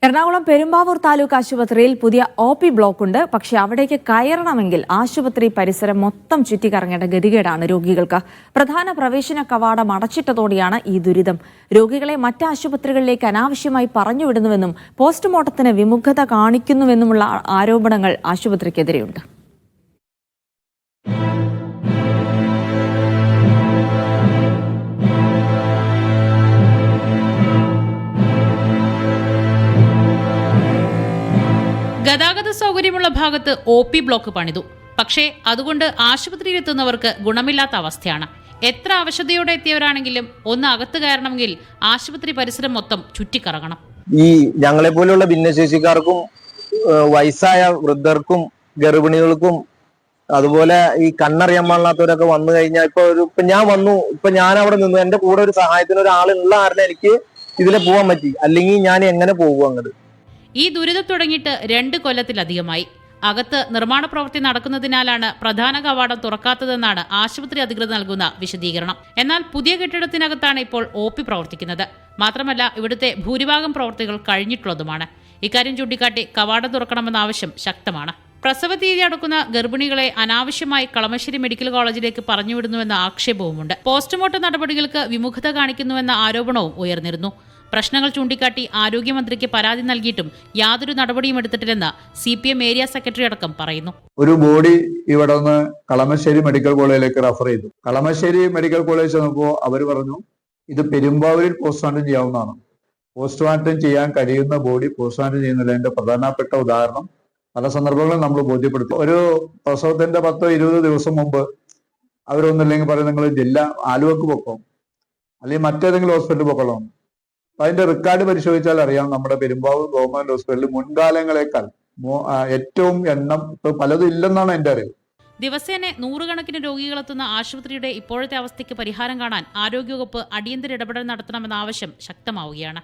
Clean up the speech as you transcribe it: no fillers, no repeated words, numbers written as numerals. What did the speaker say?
എറണാകുളം പെരുമ്പാവൂർ താലൂക്ക് ആശുപത്രിയിൽ പുതിയ OP. Block ഉണ്ട്. പക്ഷേ അവിടേക്ക് കയറണമെങ്കിൽ ആശുപത്രി പരിസരം മൊത്തം ചുറ്റിക്കറങ്ങേണ്ട ഗതികേടാണ് രോഗികൾക്ക്. പ്രധാന പ്രവേശന കവാടം അടച്ചിട്ടതോടെയാണ് ഈ ദുരിതം. രോഗികളെ മറ്റ് ആശുപത്രികളിലേക്ക് അനാവശ്യമായി പറഞ്ഞുവിടുന്നുവെന്നും പോസ്റ്റ്മോർട്ടത്തിന് വിമുഖത കാണിക്കുന്നുവെന്നുമുള്ള ആരോപണങ്ങൾ ആശുപത്രിക്കെതിരെയുണ്ട്. ഗതാഗത സൗകര്യമുള്ള ഭാഗത്ത് ഒ.പി. ബ്ലോക്ക് പണിതു. പക്ഷേ അതുകൊണ്ട് ആശുപത്രിയിലെത്തുന്നവർക്ക് ഗുണമില്ലാത്ത അവസ്ഥയാണ്. എത്ര അവശതയോടെ എത്തിയവരാണെങ്കിലും ഒന്ന് അകത്ത് കയറണമെങ്കിൽ ആശുപത്രി പരിസരം മൊത്തം ചുറ്റിക്കറങ്ങണം. ഈ ഞങ്ങളെ പോലെയുള്ള ഭിന്നശേഷിക്കാർക്കും വയസ്സായ വൃദ്ധർക്കും ഗർഭിണികൾക്കും അതുപോലെ ഈ കണ്ണറിയാൻ പാടില്ലാത്തവരൊക്കെ വന്നു കഴിഞ്ഞാൽ ഇപ്പൊ ഞാൻ അവിടെ നിന്നു, എന്റെ കൂടെ ഒരു സഹായത്തിന് ഒരാളുള്ള കാരണം എനിക്ക് ഇതിലെ പോകാൻ പറ്റി. അല്ലെങ്കിൽ ഞാൻ എങ്ങനെ പോകും അങ്ങോട്ട്? ഈ ദുരിതം തുടങ്ങിയിട്ട് 2 കൊല്ലത്തിലധികമായി. അകത്ത് നിർമ്മാണ പ്രവൃത്തി നടക്കുന്നതിനാലാണ് പ്രധാന കവാടം തുറക്കാത്തതെന്നാണ് ആശുപത്രി അധികൃതർ നൽകുന്ന വിശദീകരണം. എന്നാൽ പുതിയ കെട്ടിടത്തിനകത്താണ് ഇപ്പോൾ ഒ.പി. പ്രവർത്തിക്കുന്നത്. മാത്രമല്ല ഇവിടുത്തെ ഭൂരിഭാഗം പ്രവൃത്തികൾ കഴിഞ്ഞിട്ടുള്ളതുമാണ്. ഇക്കാര്യം ചൂണ്ടിക്കാട്ടി കവാടം തുറക്കണമെന്ന ആവശ്യം ശക്തമാണ്. പ്രസവ തീയതി അടുക്കുന്ന ഗർഭിണികളെ അനാവശ്യമായി കളമശ്ശേരി മെഡിക്കൽ കോളേജിലേക്ക് പറഞ്ഞുവിടുന്നുവെന്ന ആക്ഷേപവുമുണ്ട്. പോസ്റ്റ്മോർട്ടം നടപടികൾക്ക് വിമുഖത കാണിക്കുന്നുവെന്ന ആരോപണവും ഉയർന്നിരുന്നു. പ്രശ്നങ്ങൾ ചൂണ്ടിക്കാട്ടി ആരോഗ്യമന്ത്രിക്ക് പരാതി നൽകിയിട്ടും യാതൊരു നടപടിയും എടുത്തിട്ടില്ലെന്ന് CPM ഏരിയ സെക്രട്ടറി അടക്കം പറയുന്നു. ഒരു ബോഡി ഇവിടെ നിന്ന് കളമശ്ശേരി മെഡിക്കൽ കോളേജിലേക്ക് റെഫർ ചെയ്തു. കളമശ്ശേരി മെഡിക്കൽ കോളേജ് ചെന്നപ്പോൾ അവർ പറഞ്ഞു ഇത് പെരുമ്പാവൂരിൽ പോസ്റ്റ്മോർട്ടം ചെയ്യാവുന്നതാണ്. പോസ്റ്റ്മോർട്ടം ചെയ്യാൻ കഴിയുന്ന ബോഡി പോസ്റ്റ്മോർട്ടം ചെയ്യുന്നതിന്റെ പ്രധാനപ്പെട്ട ഉദാഹരണം പല സന്ദർഭങ്ങളും നമ്മൾ ബോധ്യപ്പെടുത്തി. ഒരു പ്രസവത്തിന്റെ 10-20 ദിവസം മുമ്പ് അവരൊന്നില്ലെങ്കിൽ പറയും നിങ്ങൾ ആലുവക്ക് പൊക്കോ അല്ലെങ്കിൽ മറ്റേതെങ്കിലും ഹോസ്പിറ്റലിൽ പൊക്കോളാം. അതിന്റെ റെക്കോർഡ് പരിശോധിച്ചാൽ അറിയാം, നമ്മുടെ പെരുമ്പാവൂർ ഗവൺമെന്റ് ഹോസ്പിറ്റലിൽ മുൻകാലങ്ങളെക്കാൾ ഏറ്റവും എണ്ണം ഇപ്പൊ പലതും ഇല്ലെന്നാണ് എന്റെ അറിവ്. ദിവസേന 100 കണക്കിന് രോഗികളെത്തുന്ന ആശുപത്രിയുടെ ഇപ്പോഴത്തെ അവസ്ഥയ്ക്ക് പരിഹാരം കാണാൻ ആരോഗ്യവകുപ്പ് അടിയന്തര ഇടപെടൽ നടത്തണമെന്ന ആവശ്യം ശക്തമാവുകയാണ്.